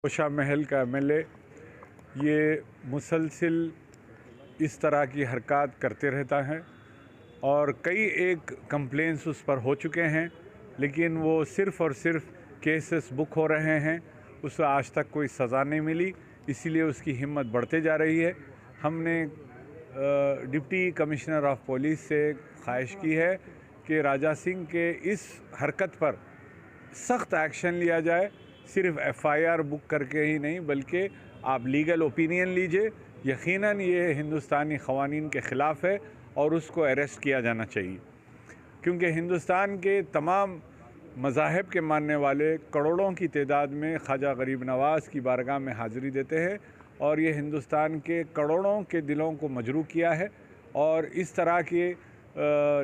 गोशा महल का एमएलए ये मुसलसिल इस तरह की हरकत करते रहता है और कई एक कंप्लेंट्स उस पर हो चुके हैं, लेकिन वो सिर्फ़ और सिर्फ केसेस बुक हो रहे हैं, उसे आज तक कोई सज़ा नहीं मिली। इसीलिए उसकी हिम्मत बढ़ते जा रही है। हमने डिप्टी कमिश्नर ऑफ पुलिस से ख्वाहिश की है कि राजा सिंह के इस हरकत पर सख्त एक्शन लिया जाए। सिर्फ एफआईआर बुक करके ही नहीं, बल्कि आप लीगल ओपिनियन लीजिए। यकीनन ये हिंदुस्तानी क़वानीन के ख़िलाफ़ है और उसको अरेस्ट किया जाना चाहिए, क्योंकि हिंदुस्तान के तमाम मज़ाहब के मानने वाले करोड़ों की तादाद में ख्वाजा गरीब नवाज़ की बारगाह में हाज़िरी देते हैं और ये हिंदुस्तान के करोड़ों के दिलों को मजरूह किया है। और इस तरह के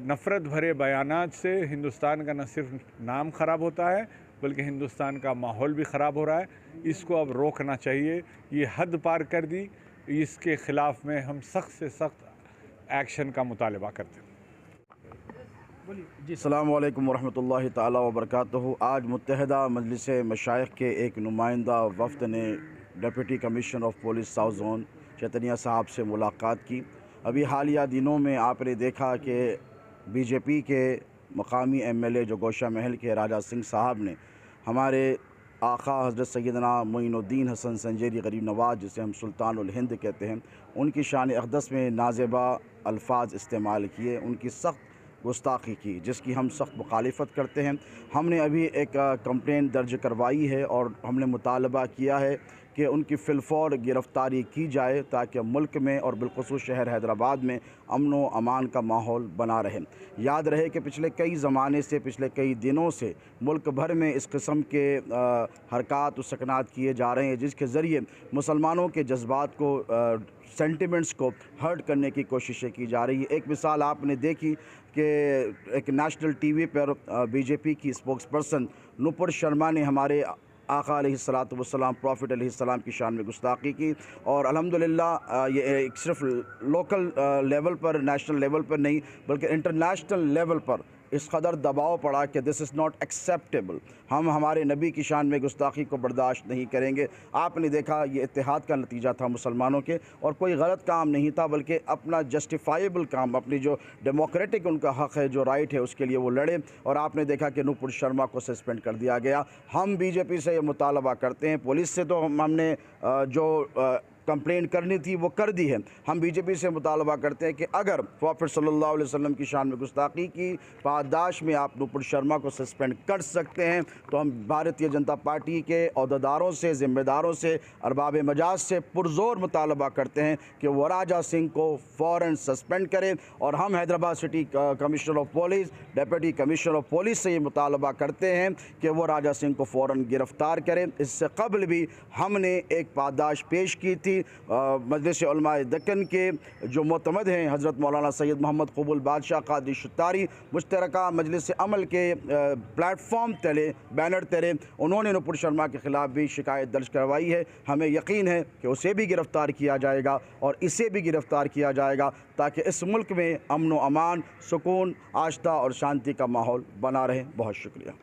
नफ़रत भरे बयानात से हिंदुस्तान का न सिर्फ नाम ख़राब होता है, बल्कि हिंदुस्तान का माहौल भी ख़राब हो रहा है। इसको अब रोकना चाहिए। ये हद पार कर दी। इसके ख़िलाफ़ में हम सख्त से सख्त एक्शन का मुतालबा करते हैं। जी, अस्सलामु अलैकुम वरहमतुल्लाहि ताला वबरकातुहू। आज मुत्तहिदा मजलिस मशाइख के एक नुमाइंदा वफ़द ने deputy commissioner of police south zone Chaitanya साहब से मुलाकात की। अभी हालिया दिनों में आपने देखा कि बीजेपी के मकामी एमएलए जो गोशा महल के राजा सिंह साहब ने हमारे आका हज़रत सैयदना मोइनुद्दीन हसन संजेरी गरीब नवाज़, जिसे हम सुल्तानुल हिंद कहते हैं, उनकी शान अक़दस में नाज़ेबा अल्फाज इस्तेमाल किए, उनकी सख्त गुस्ताखी की, जिसकी हम सख्त मुखालिफत करते हैं। हमने अभी एक कंप्लेंट दर्ज करवाई है और हमने मुतालबा किया है कि उनकी फ़िलफ़ौर गिरफ़्तारी की जाए, ताकि मुल्क में और बिलख़ुसूस शहर हैदराबाद में अमन व अमान का माहौल बना रहे। याद रहे कि पिछले कई ज़माने से, पिछले कई दिनों से मुल्क भर में इस किस्म के हरकत व सकनात किए जा रहे हैं, जिसके ज़रिए मुसलमानों के जज्बात को, सेंटिमेंट्स को हर्ट करने की कोशिशें की जा रही है। एक मिसाल आपने देखी कि एक नेशनल टीवी पर बीजेपी की स्पोक्स पर्सन नुपुर शर्मा ने हमारे आका अलैहिस्सलातु वस्सलाम, प्रॉफिट अलैहिस्सलाम की शान में गुस्ताखी की। और अल्हम्दुलिल्लाह ये सिर्फ लोकल लेवल पर, नेशनल लेवल पर नहीं, बल्कि इंटरनेशनल लेवल पर इस कदर दबाव पड़ा कि दिस इज़ नॉट एक्सेप्टेबल। हम हमारे नबी की शान में गुस्ताखी को बर्दाश्त नहीं करेंगे। आपने देखा ये इत्तेहाद का नतीजा था मुसलमानों के, और कोई गलत काम नहीं था, बल्कि अपना जस्टिफाइबल काम, अपनी जो डेमोक्रेटिक उनका हक़ है, जो राइट है, उसके लिए वो लड़े। और आपने देखा कि नुपुर शर्मा को सस्पेंड कर दिया गया। हम बीजेपी से ये मुतालबा करते हैं, पुलिस से तो हमने जो कंप्लेंट करनी थी वो कर दी है। हम बीजेपी से मुतालबा करते हैं कि अगर प्रॉफिट सल्लल्लाहु अलैहि वसल्लम की शान में गुस्ताखी की पादाश में आप नुपुर शर्मा को सस्पेंड कर सकते हैं, तो हम भारतीय जनता पार्टी के अहदेदारों से, ज़िम्मेदारों से, अरबाब मजाज से पुरज़ोर मुतालबा करते हैं कि वो राजा सिंह को फ़ौरन सस्पेंड करें। और हम Hyderabad city commissioner of police, deputy commissioner of police से ये मुतालबा करते हैं कि वो राजा सिंह को फ़ौरन गिरफ़्तार करें। इससे कबल भी हमने एक पादाश पेश की थी मजलिस उलमा दक्कन के जो मोतमद हैं हज़रत मौलाना सैयद मोहम्मद क़बूल बादशाह क़ादरी शुत्तारी, मुश्तरका मजलिस अमल के प्लेटफॉर्म तले, बैनर तले उन्होंने नुपुर शर्मा के ख़िलाफ़ भी शिकायत दर्ज करवाई है। हमें यकीन है कि उसे भी गिरफ़्तार किया जाएगा और इसे भी गिरफ़्तार किया जाएगा, ताकि इस मुल्क में अमन व अमान, सुकून, आस्था और शांति का माहौल बना रहे। बहुत शुक्रिया।